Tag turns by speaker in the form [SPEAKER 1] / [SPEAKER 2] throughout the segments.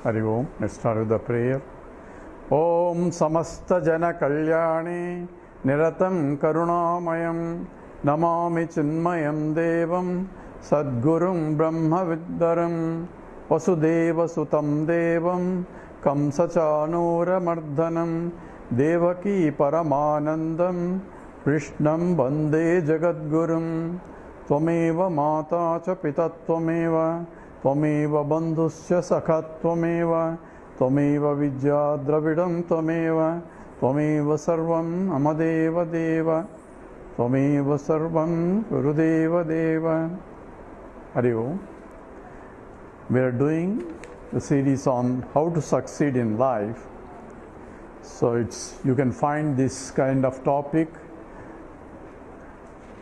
[SPEAKER 1] Hari Om. Let's start with the prayer. Om Samasta Jana Kalyani Niratam Karunamayam Namami Chinmayam Devam Sadgurum Brahma Viddaram Vasudeva Sutam Devam Kamsachanura Mardhanam Devaki Paramanandam Krishnam Bande Jagadgurum Tvameva Mata Cha Pita Tvameva Tvameva Bandhusya Sakha Tvameva Tvameva Vidya Dravidam Tvameva Tvameva Sarvam Amadeva Deva Tvameva Sarvam Gurudeva Deva. Hari Om. We are doing the series on how to succeed in life. So you can find this kind of topic.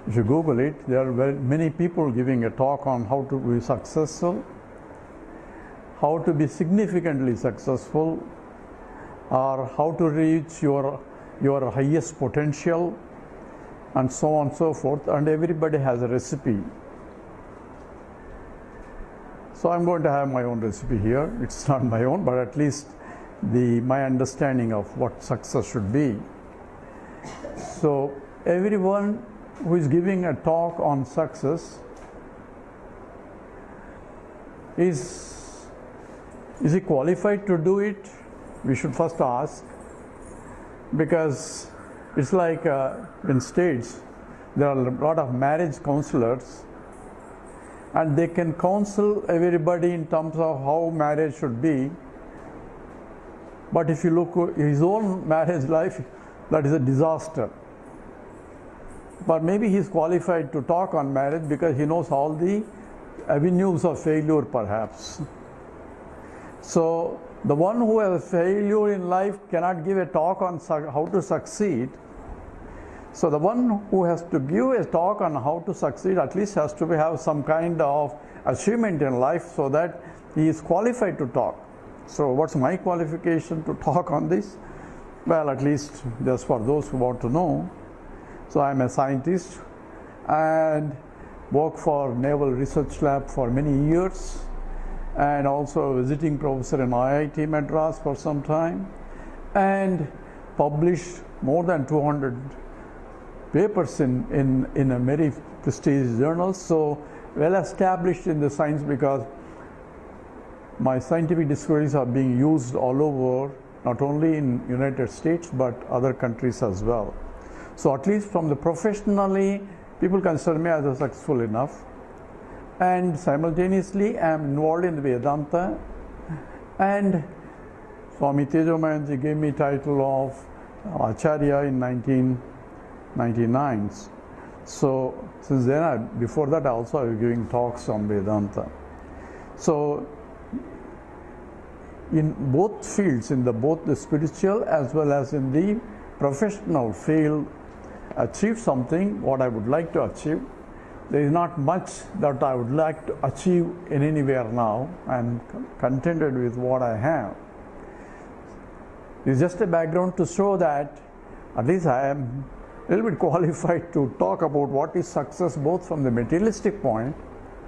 [SPEAKER 1] If you Google it, there are many people giving a talk on how to be successful, how to be significantly successful, or how to reach your highest potential, and so on and so forth. And everybody has a recipe. So I'm going to have my own recipe here. It's not my own, but at least my understanding of what success should be. So everyone who is giving a talk on success, is he qualified to do it? We should first ask, because it's like in States there are a lot of marriage counselors, and they can counsel everybody in terms of how marriage should be. But if you look at his own marriage life, that is a disaster. But maybe he is qualified to talk on marriage because he knows all the avenues of failure, perhaps. So the one who has a failure in life cannot give a talk on how to succeed. So the one who has to give a talk on how to succeed at least has to have some kind of achievement in life so that he is qualified to talk. So what's my qualification to talk on this? Well, at least just for those who want to know. So I'm a scientist and work for Naval Research Lab for many years, and also a visiting professor in IIT Madras for some time, and published more than 200 papers in a very prestigious journals. So well established in the science, because my scientific discoveries are being used all over, not only in United States but other countries as well. So at least from the professionally, people consider me as a successful enough. And simultaneously, I am involved in the Vedanta. And Swami Tejomayanji gave me title of Acharya in 1999. So since then, before that also I was giving talks on Vedanta. So in both fields, in both the spiritual as well as in the professional field, achieve something what I would like to achieve. There is not much that I would like to achieve in anywhere now. I am contented with what I have. It's just a background to show that at least I am a little bit qualified to talk about what is success, both from the materialistic point,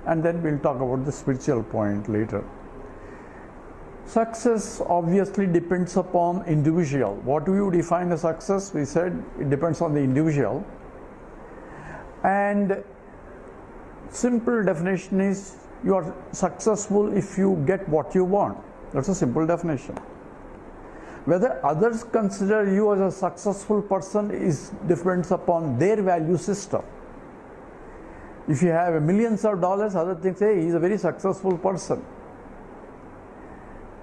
[SPEAKER 1] and then we'll talk about the spiritual point later. Success obviously depends upon individual. What do you define as success? We said it depends on the individual. And simple definition is you are successful if you get what you want. That's a simple definition. Whether others consider you as a successful person depends upon their value system. If you have millions of dollars, others think, hey, he's a very successful person.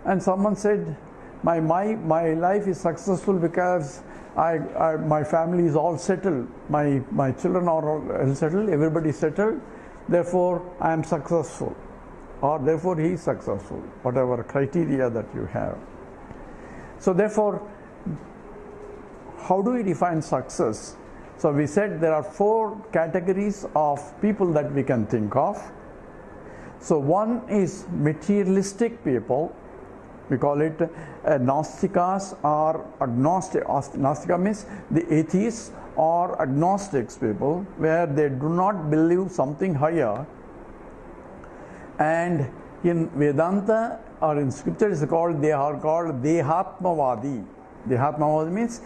[SPEAKER 1] And someone said, my life is successful because my family is all settled. My children are all settled, everybody is settled. Therefore, I am successful. Or therefore, he is successful. Whatever criteria that you have. So therefore, how do we define success? So we said there are 4 categories of people that we can think of. So one is materialistic people. We call it Gnostikas or agnostic. Gnostica means the atheists or agnostics people, where they do not believe something higher, and In Vedanta or in scripture they are called Dehatmavadi. Dehatmavadi means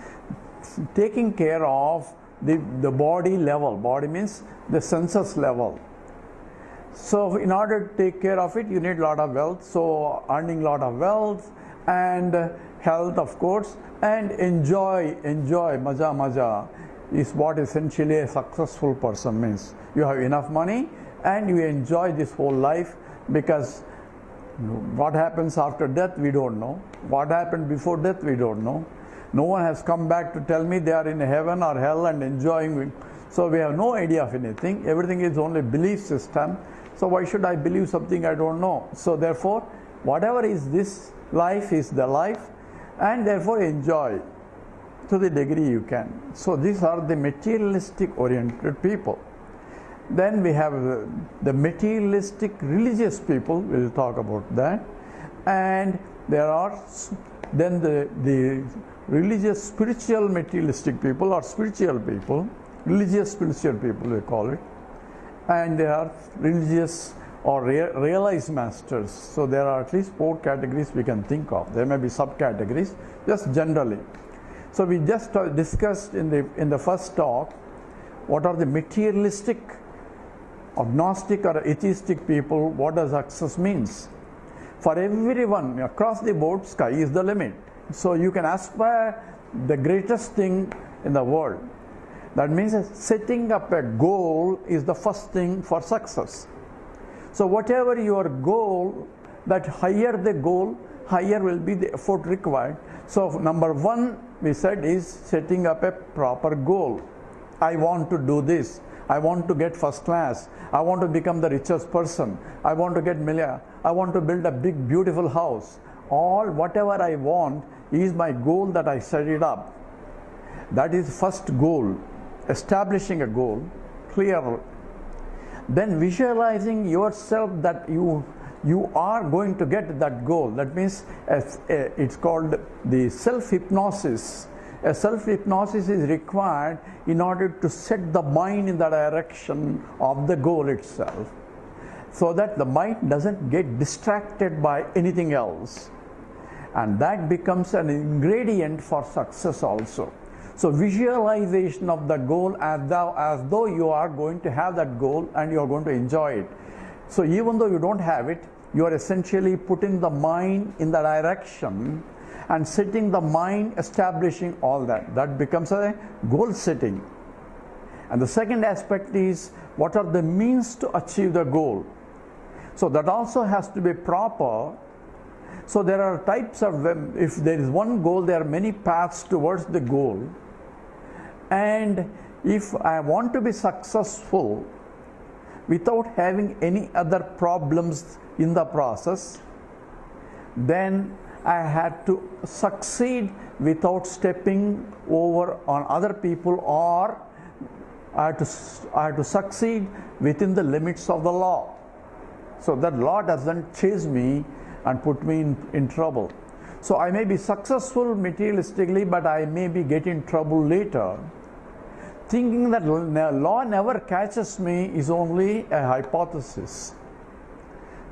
[SPEAKER 1] taking care of the body level. Body means the senses level. So in order to take care of it, you need a lot of wealth. So earning a lot of wealth and health, of course, and enjoy, maja is what essentially a successful person means. You have enough money and you enjoy this whole life, because what happens after death we don't know. What happened before death we don't know. No one has come back to tell me they are in heaven or hell and enjoying. So we have no idea of anything. Everything is only belief system. So why should I believe something I don't know? So therefore, whatever is this life is the life, and therefore enjoy to the degree you can. So these are the materialistic oriented people. Then we have the materialistic religious people. We'll talk about that. And there are then the religious spiritual materialistic people, or spiritual people, religious spiritual people we call it. And there are religious or realized masters. So there are at least 4 categories we can think of. There may be subcategories, just generally. So we just discussed in the first talk what are the materialistic, agnostic or atheistic people, what does success means. For everyone across the board, sky is the limit. So you can aspire the greatest thing in the world. That means setting up a goal is the first thing for success. So whatever your goal, that higher the goal, higher will be the effort required. So number 1 we said is setting up a proper goal. I want to do this. I want to get first class. I want to become the richest person. I want to get million. I want to build a big beautiful house. All whatever I want is my goal that I set it up. That is first goal. Establishing a goal, clear. Then visualizing yourself that you are going to get that goal. That means it's called the self-hypnosis. A self-hypnosis is required in order to set the mind in the direction of the goal itself, so that the mind doesn't get distracted by anything else. And that becomes an ingredient for success also. So visualization of the goal as though you are going to have that goal and you are going to enjoy it. So even though you don't have it, you are essentially putting the mind in the direction and setting the mind, establishing all that. That becomes a goal setting. And the second aspect is what are the means to achieve the goal. So that also has to be proper. So there are types of, if there is one goal, there are many paths towards the goal. And if I want to be successful without having any other problems in the process, then I had to succeed without stepping over on other people, or I had to succeed within the limits of the law. So that law doesn't chase me and put me in trouble. So I may be successful materialistically, but I may be get in trouble later. Thinking that law never catches me is only a hypothesis.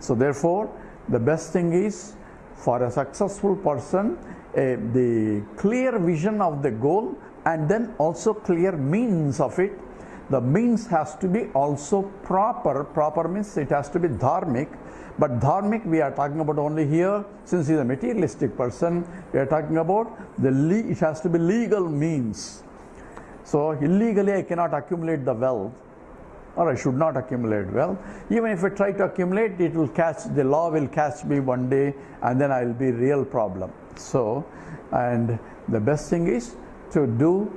[SPEAKER 1] So therefore, the best thing is for a successful person, the clear vision of the goal, and then also clear means of it. The means has to be also proper. Proper means it has to be dharmic. But dharmic we are talking about only here, since he is a materialistic person, we are talking about it has to be legal means. So illegally I cannot accumulate the wealth, or I should not accumulate wealth. Even if I try to accumulate, the law will catch me one day, and then I will be real problem. So, and the best thing is to do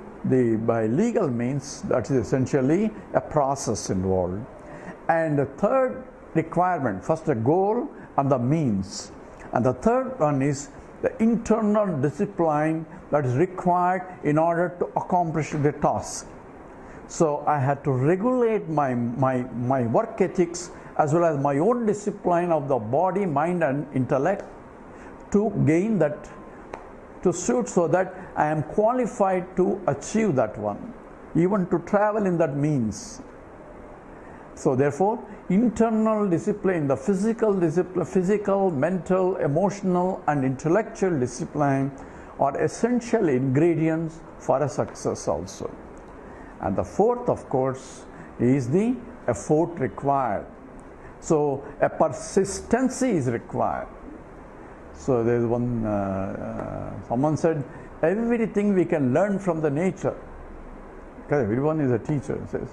[SPEAKER 1] by legal means. That is essentially a process involved. And the third requirement, first the goal and the means, and the third one is the internal discipline that is required in order to accomplish the task. So I had to regulate my work ethics as well as my own discipline of the body, mind and intellect to gain that, to suit, so that I am qualified to achieve that one, even to travel in that means. So therefore, internal discipline, the physical discipline, physical, mental, emotional, and intellectual discipline are essential ingredients for a success also. And the fourth, of course, is the effort required. So a persistency is required. So there is one, someone said, everything we can learn from the nature. Because everyone is a teacher, says.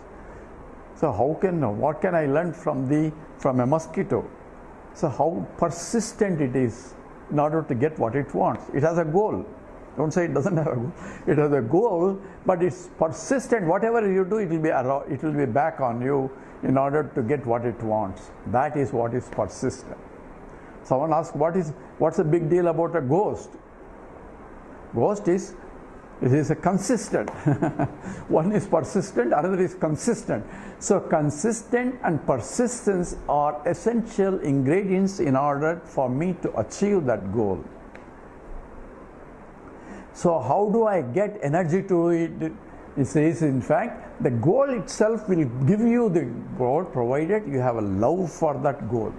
[SPEAKER 1] So what can I learn from a mosquito? So how persistent it is in order to get what it wants. It has a goal. Don't say it doesn't have a goal. It has a goal, but it's persistent. Whatever you do, it will be back on you in order to get what it wants. That is what is persistent. Someone asked, what's the big deal about a ghost? Ghost is, it is a consistent. One is persistent, another is consistent. So consistent and persistence are essential ingredients in order for me to achieve that goal. So how do I get energy to it? It says, in fact, the goal itself will give you the goal provided you have a love for that goal.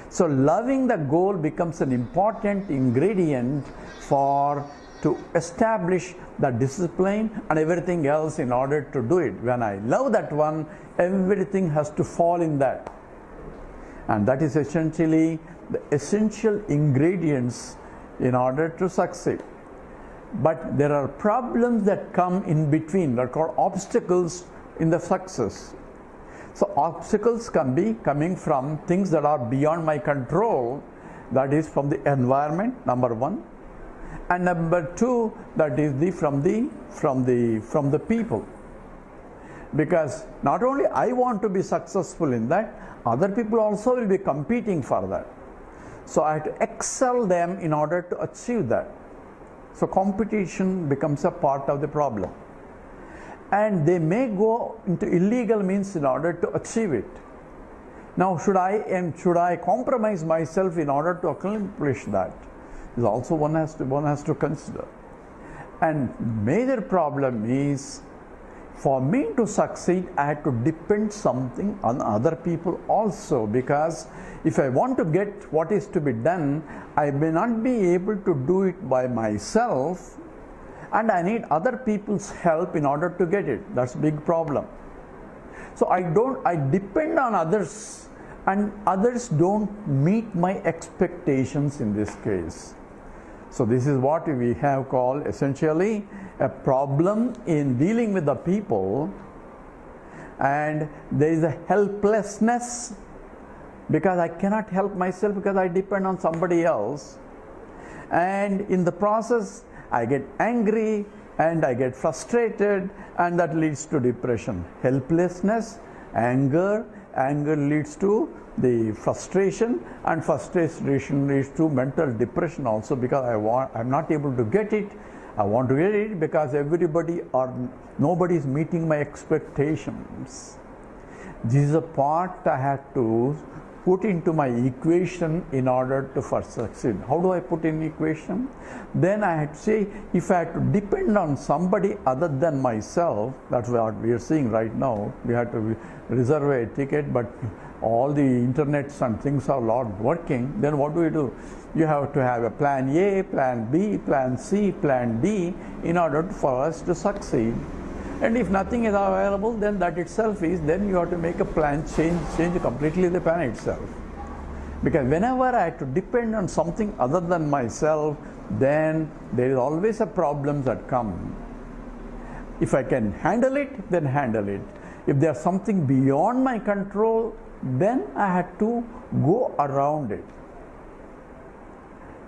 [SPEAKER 1] So loving the goal becomes an important ingredient to establish the discipline and everything else in order to do it. When I love that one, everything has to fall in that. And that is essentially the essential ingredients in order to succeed. But there are problems that come in between, that are called obstacles in the success. So obstacles can be coming from things that are beyond my control, that is from the environment, number one, and number two, that is from the people. Because not only I want to be successful in that, other people also will be competing for that. So I have to excel them in order to achieve that. So competition becomes a part of the problem. And they may go into illegal means in order to achieve it. Now should I compromise myself in order to accomplish that? Is also one has to consider. And major problem is, for me to succeed, I have to depend something on other people also, because if I want to get what is to be done, I may not be able to do it by myself, and I need other people's help in order to get it. That's a big problem. So I depend on others, and others don't meet my expectations in this case. So this is what we have called essentially a problem in dealing with the people, and there is a helplessness because I cannot help myself because I depend on somebody else, and in the process I get angry and I get frustrated, and that leads to depression. Helplessness, anger leads to the frustration, and frustration leads to mental depression also, because I'm not able to get it. I want to get it because nobody is meeting my expectations. This is a part I have to put into my equation in order to first succeed. How do I put in equation? Then I have to say, if I have to depend on somebody other than myself, that's what we are seeing right now. We have to reserve a ticket, but all the internets and things are not working. Then what do? You have to have a plan A, plan B, plan C, plan D in order for us to succeed. And if nothing is available, then that itself is, then you have to make a plan, change completely the plan itself. Because whenever I have to depend on something other than myself, then there is always a problem that comes. If I can handle it, then handle it. If there's something beyond my control, then I had to go around it.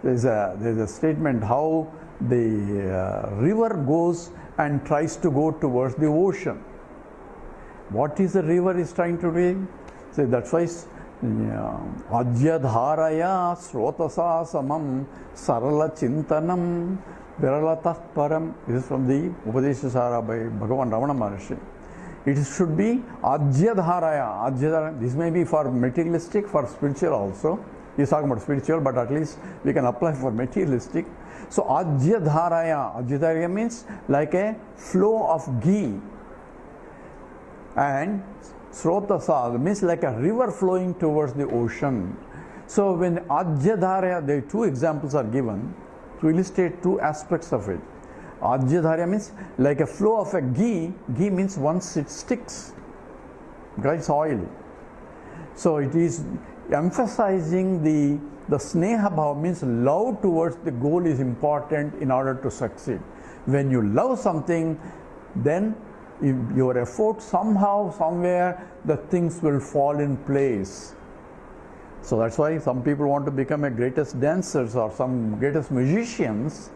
[SPEAKER 1] There's a statement how the river goes and tries to go towards the ocean. What is the river is trying to do? So that's why Ajya dharaya srotasa samam sarala chintanam viralatah param. This is from the Upadeshasara by Bhagavan Ramana Maharshi. It should be Ajya dharaya. This may be for materialistic, for spiritual also. He's talking about spiritual, but at least we can apply for materialistic. So Ajya dharaya means like a flow of ghee, and Srotasa means like a river flowing towards the ocean. So when Ajyadharya, the two examples are given to illustrate two aspects of it. Ajyadharya means like a flow of a ghee. Ghee means once it sticks, because it's oily. So it is emphasizing the sneha bhava, means love towards the goal is important in order to succeed. When you love something, then your effort somehow, somewhere, the things will fall in place. So that's why some people want to become a greatest dancers or some greatest musicians,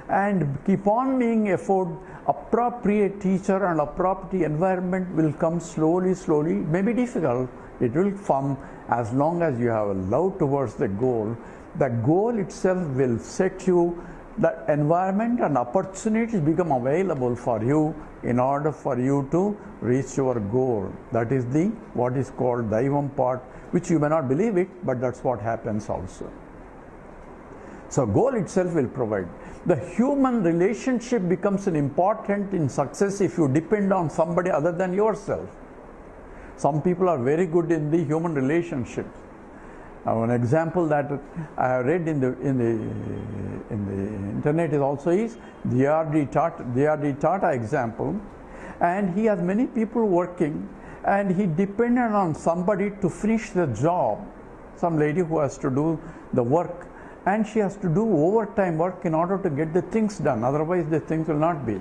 [SPEAKER 1] and keep on being effort. Appropriate teacher and appropriate environment will come slowly, slowly. It may be difficult. It will come as long as you have a love towards the goal. The goal itself will set you, the environment and opportunities become available for you in order for you to reach your goal. That is the what is called Daivam part, which you may not believe it, but that's what happens also. So goal itself will provide. The human relationship becomes an important in success if you depend on somebody other than yourself. Some people are very good in the human relationships. An example that I have read in the internet is also is D.R.D. Tata example, and he has many people working, and he depended on somebody to finish the job. Some lady who has to do the work, and she has to do overtime work in order to get the things done, otherwise the things will not be.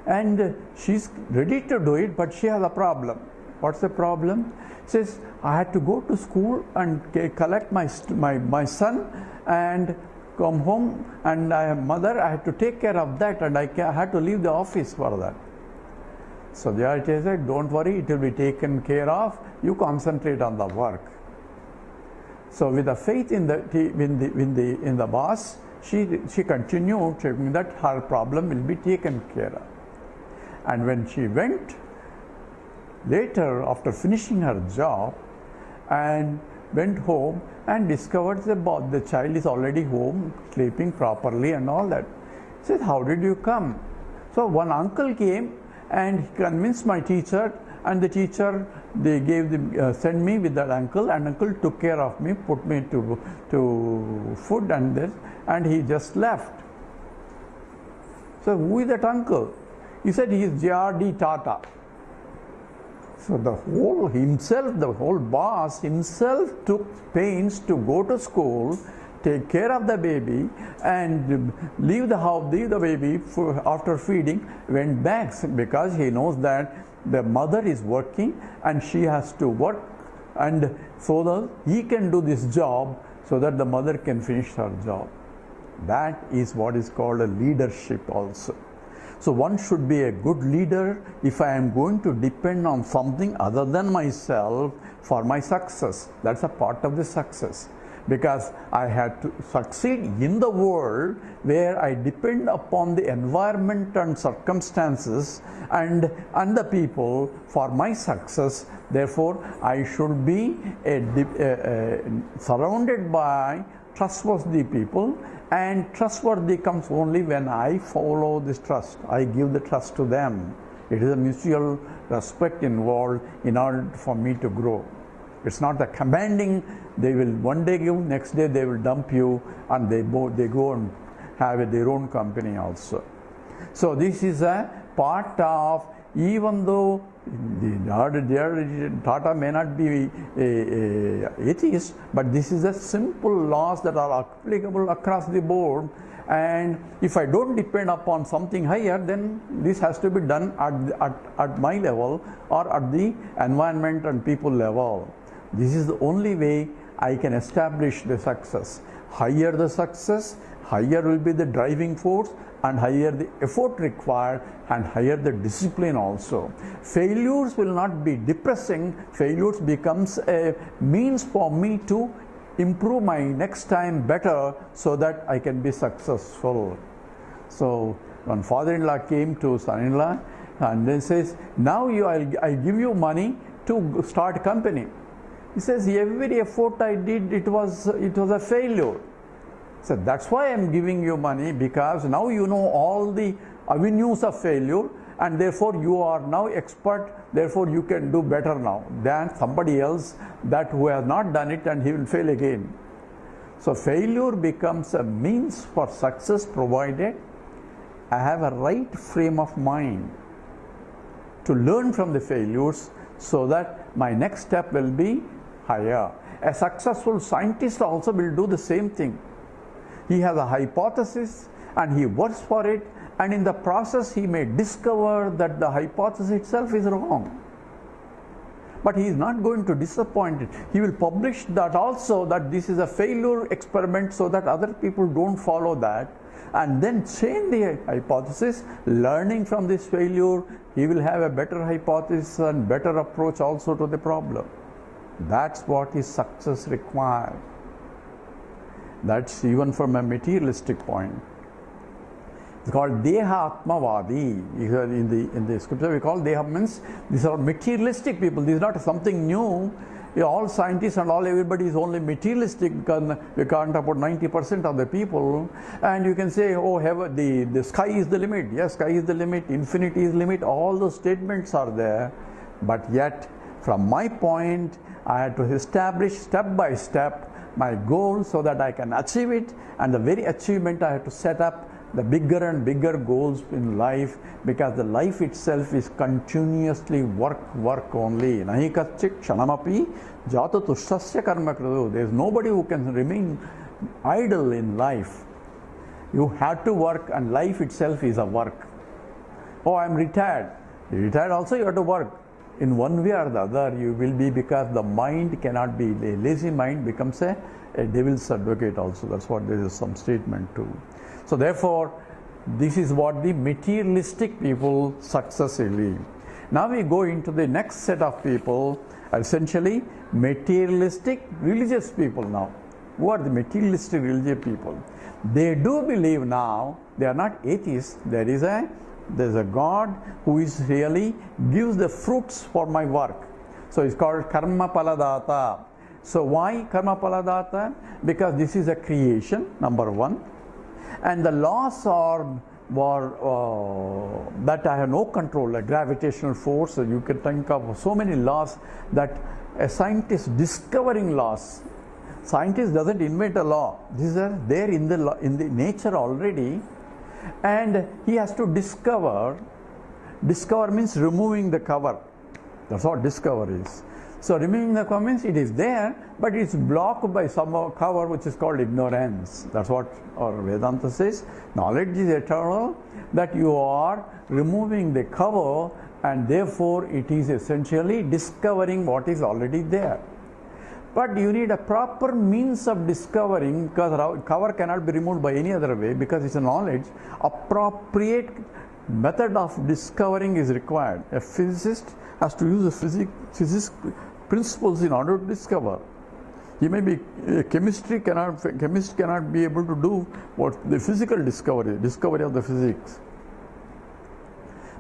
[SPEAKER 1] And she's ready to do it, but she has a problem. What's the problem? Says, I had to go to school and collect my son and come home, and I have mother, I had to take care of that, and I had to leave the office for that. So the artist said, don't worry, it will be taken care of, you concentrate on the work. So with the faith in the boss, she continued saying that her problem will be taken care of. And when she went later, after finishing her job, and went home and discovered the child is already home, sleeping properly and all that. She said, how did you come? So one uncle came and he convinced my teacher, and the teacher, they sent me with that uncle, and uncle took care of me, put me to food and this, and he just left. So who is that uncle? He said he is J.R.D. Tata. So the whole boss himself took pains to go to school, take care of the baby, and leave the house, leave the baby after feeding, went back, because he knows that the mother is working and she has to work, and so that he can do this job so that the mother can finish her job. That is what is called a leadership also. So one should be a good leader if I am going to depend on something other than myself for my success. That's a part of the success. Because I had to succeed in the world where I depend upon the environment and circumstances and the people for my success. Therefore, I should be surrounded by trustworthy people, and trustworthy comes only when I follow this trust. I give the trust to them. It is a mutual respect involved in order for me to grow. It's not the commanding, they will one day give, next day they will dump you, and they go and have their own company also. So this is a part of, even though Tata may not be a atheist, but this is a simple laws that are applicable across the board. And if I don't depend upon something higher, then this has to be done at my level or at the environment and people level. This is the only way I can establish the success. Higher the success, higher will be the driving force, and higher the effort required, and higher the discipline also. Failures will not be depressing. Failures becomes a means for me to improve my next time better so that I can be successful. So when father-in-law came to son-in-law and then says, now I give you money to start a company. He says, every effort I did, it was a failure. So that's why I'm giving you money, because now you know all the avenues of failure, and therefore you are now expert therefore you can do better now than somebody else that who has not done it and he will fail again. So failure becomes a means for success provided I have a right frame of mind to learn from the failures so that my next step will be higher. A successful scientist also will do the same thing. He has a hypothesis and he works for it, and in the process he may discover that the hypothesis itself is wrong. But he is not going to disappoint it. He will publish that also, that this is a failure experiment, so that other people don't follow that, and then change the hypothesis. Learning from this failure, he will have a better hypothesis and better approach also to the problem. That's what is success required. That's even from a materialistic point. It's called Deha Atmavadi. In the scripture we call Deha, means these are materialistic people. This is not something new. All scientists and all everybody is only materialistic because we can't about 90% of the people. And you can say, oh, the sky is the limit. Yes, sky is the limit. Infinity is the limit. All those statements are there. But yet, from my point, I had to establish step by step my goal so that I can achieve it. And the very achievement I have to set up the bigger and bigger goals in life, because the life itself is continuously work only. Nahi kachit kshanamapi jata tushtasya karma kridu. There is nobody who can remain idle in life. You have to work, and life itself is a work. Oh, I am retired. Retired also you have to work. In one way or the other you will be, because the mind cannot be, a lazy mind becomes a devil's advocate also. That's what there is some statement too. So therefore, this is what the materialistic people successfully. Now we go into the next set of people, essentially materialistic religious people now. Who are the materialistic religious people? They do believe now, they are not atheists, there's a God who is really gives the fruits for my work. So it's called Karma Paladata. So why Karma Paladata? Because this is a creation, number one. And the laws were that I have no control, like gravitational force. So you can think of so many laws that a scientist discovering laws. Scientist doesn't invent a law. These are there in the nature already, and he has to discover. Discover means removing the cover. That's what discover is. So removing the cover means it is there, but it's blocked by some cover which is called ignorance. That's what our Vedanta says. Knowledge is eternal, that you are removing the cover, and therefore it is essentially discovering what is already there. But you need a proper means of discovering, because cover cannot be removed by any other way, because it's a knowledge. Appropriate method of discovering is required. A physicist has to use the physics principles in order to discover. He may be chemist cannot be able to do what the physical discovery of the physics,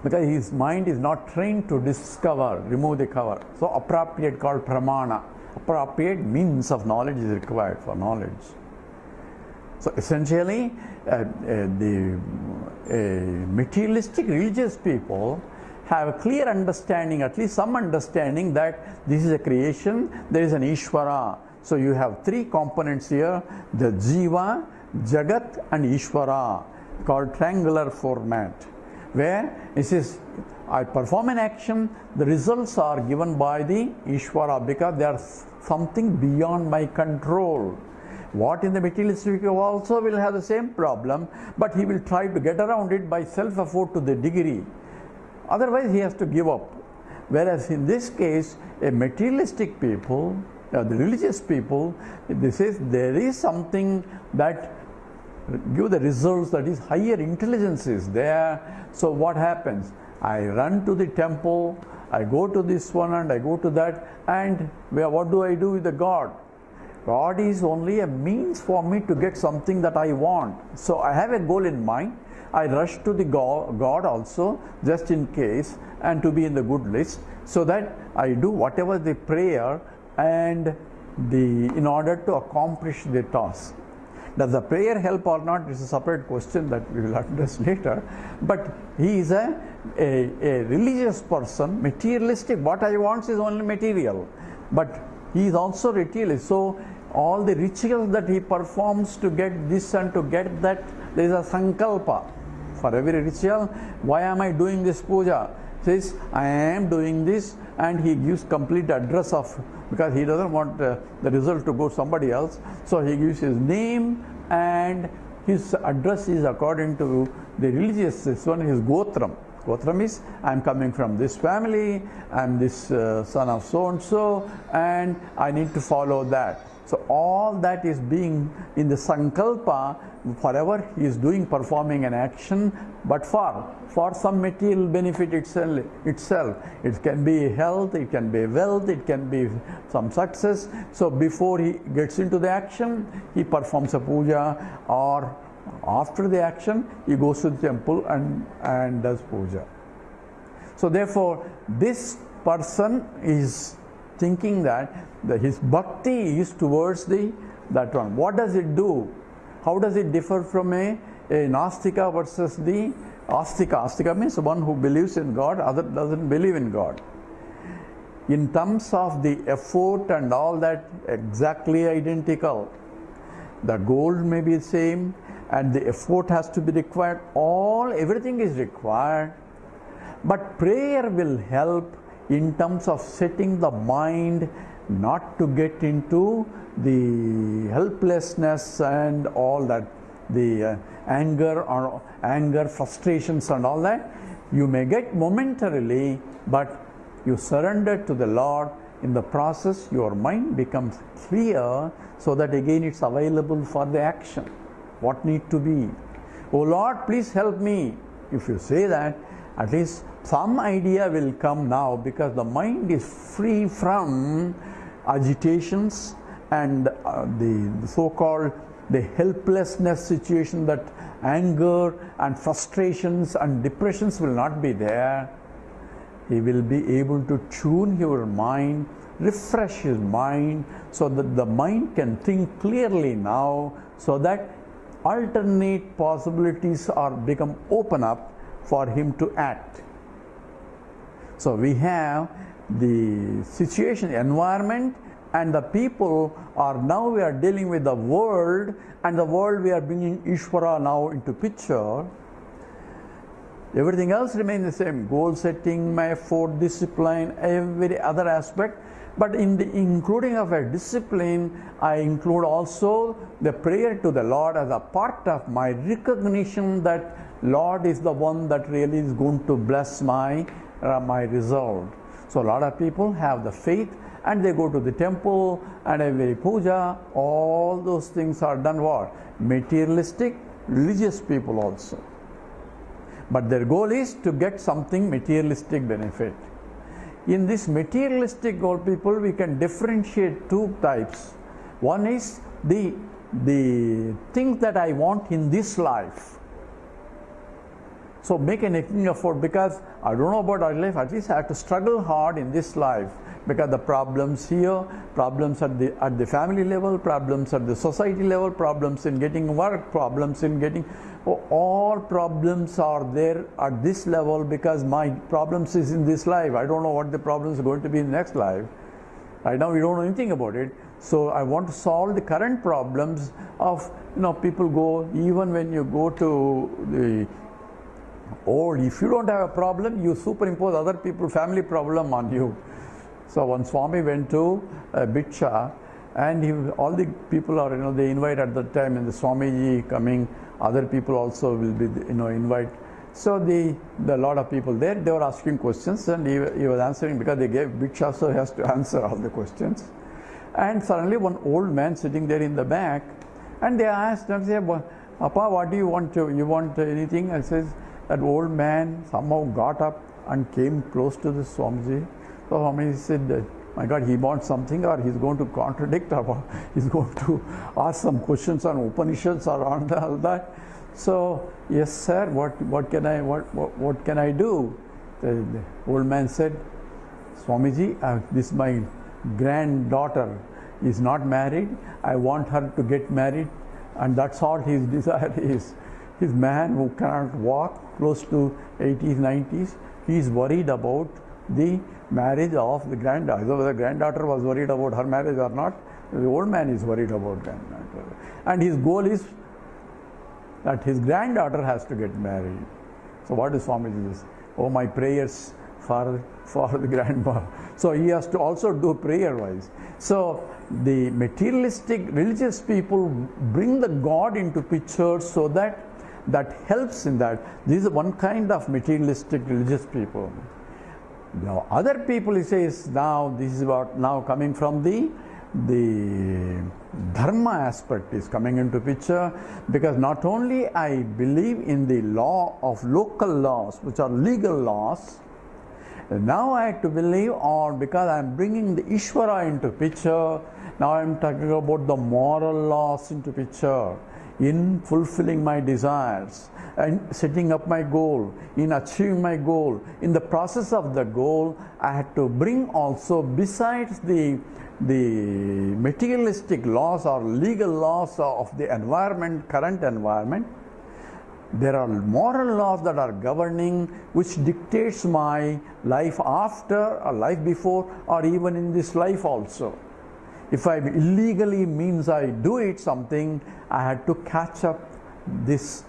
[SPEAKER 1] because his mind is not trained to discover, remove the cover. So appropriate, called pramana, appropriate means of knowledge is required for knowledge. So essentially the materialistic religious people have a clear understanding, at least some understanding, that this is a creation, there is an Ishvara. So you have three components here, the Jiva, Jagat and Ishvara, called triangular format, where this is, I perform an action, the results are given by the Ishvara, because they are something beyond my control. What in the materialistic also will have the same problem, but he will try to get around it by self-effort to the degree. Otherwise he has to give up. Whereas in this case, a materialistic people, the religious people, this is, there is something that give the results, that is higher intelligence is there. So what happens? I run to the temple, I go to this one and I go to that, and what do I do with the God? God is only a means for me to get something that I want. So I have a goal in mind. I rush to the God also, just in case, and to be in the good list, so that I do whatever the prayer and in order to accomplish the task. Does the prayer help or not is a separate question that we will address later. But he is a a religious person, materialistic, what I want is only material, but he is also materialist. So all the rituals that he performs to get this and to get that, there is a sankalpa for every ritual. Why am I doing this puja? Says I am doing this, and he gives complete address of, because he doesn't want the result to go somebody else, so he gives his name, and his address is according to the religious. This one is gotram. Gotram is, I am coming from this family, I am this son of so and so, and I need to follow that. So all that is being in the sankalpa. Forever he is doing, performing an action, but for some material benefit itself. It can be health, it can be wealth, it can be some success. So before he gets into the action, he performs a puja, or after the action he goes to the temple and does puja. So therefore this person is thinking that his bhakti is towards that one. What does it do? How does it differ from a Nastika versus the Astika? Astika means one who believes in God, other doesn't believe in God. In terms of the effort and all that, exactly identical. The goal may be the same, and the effort has to be required. Everything is required. But prayer will help in terms of setting the mind not to get into the helplessness and all that, the anger, frustrations and all that. You may get momentarily, but you surrender to the Lord. In the process, your mind becomes clear, so that again it's available for the action. What need to be? Oh Lord, please help me. If you say that, at least some idea will come now, because the mind is free from agitations and the so-called the helplessness situation, that anger and frustrations and depressions will not be there. He will be able to tune your mind, refresh his mind, so that the mind can think clearly now, so that alternate possibilities are become open up for him to act. So we have the situation, environment, and the people are now, we are dealing with the world, and the world we are bringing Ishvara now into picture. Everything else remains the same: goal setting, my effort, discipline, every other aspect. But in the including of a discipline, I include also the prayer to the Lord as a part of my recognition that Lord is the one that really is going to bless my result. So a lot of people have the faith, and they go to the temple and every puja, all those things are done what? Materialistic, religious people also. But their goal is to get something materialistic benefit. In this materialistic goal, people, we can differentiate two types. One is the things that I want in this life. So make an effort, because I don't know about our life, at least I have to struggle hard in this life, because the problems here, problems at the family level, problems at the society level, problems in getting work, problems in getting, all problems are there at this level, because my problems is in this life. I don't know what the problems are going to be in the next life. Right now we don't know anything about it. So I want to solve the current problems of, people go, even when you go to the old, if you don't have a problem, you superimpose other people's family problem on you. So one Swami went to Bhiksha, and all the people are, they invite at the time, and the Swamiji coming, other people also will be, invite. So the lot of people there, they were asking questions, and he was answering, because they gave Bhiksha, so he has to answer all the questions. And suddenly one old man sitting there in the back, and they asked him, say, Appa, what do you want you want anything? And says, that old man somehow got up and came close to the Swamiji. So Swamiji said, my God, he wants something, or he's going to contradict, or he's going to ask some questions on Upanishads or on all that. So, yes sir, what can I do? The old man said, Swamiji, this my granddaughter is not married. I want her to get married, and that's all his desire is. His man who cannot walk, close to 80s, 90s, he is worried about the marriage of the granddaughter. Whether the granddaughter was worried about her marriage or not, the old man is worried about granddaughter. And his goal is that his granddaughter has to get married. So what is Swamiji says? Oh, my prayers for the grandma. So he has to also do prayer-wise. So the materialistic religious people bring the God into picture, so that helps in that. This is one kind of materialistic religious people. Now other people, he says, now this is about now coming from the dharma aspect is coming into picture, because not only I believe in the law of local laws, which are legal laws, now I have to believe, or because I am bringing the Ishvara into picture, now I am talking about the moral laws into picture, in fulfilling my desires, and setting up my goal, in achieving my goal. In the process of the goal, I had to bring also, besides the materialistic laws or legal laws of the environment, current environment, there are moral laws that are governing, which dictates my life after, or life before, or even in this life also. If I illegally means I do it something, I had to catch up this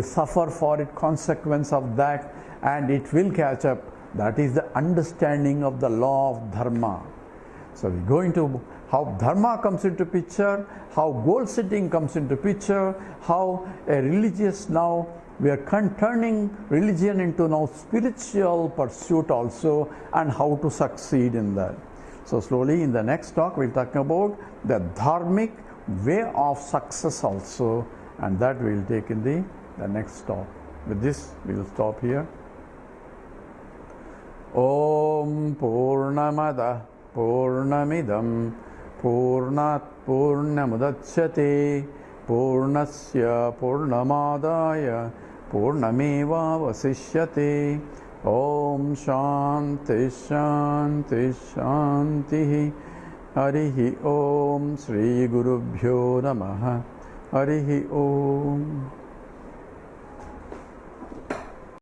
[SPEAKER 1] suffer for it, consequence of that, and it will catch up. That is the understanding of the law of dharma. So we go into how dharma comes into picture, how goal setting comes into picture, how a religious, now we are turning religion into now spiritual pursuit also, and how to succeed in that. So slowly in the next talk we'll talk about the dharmic way of success also, and that we'll take in the next talk. With this we will stop here. Om Purnamada Purnamidam Purnat Purnamudachyate Purnasya Purnamadaya Purnameva Vasishyate. Om Shanti Shanti Shanti. Harihi Om Sri Gurubhyo Namaha. Harihi Om.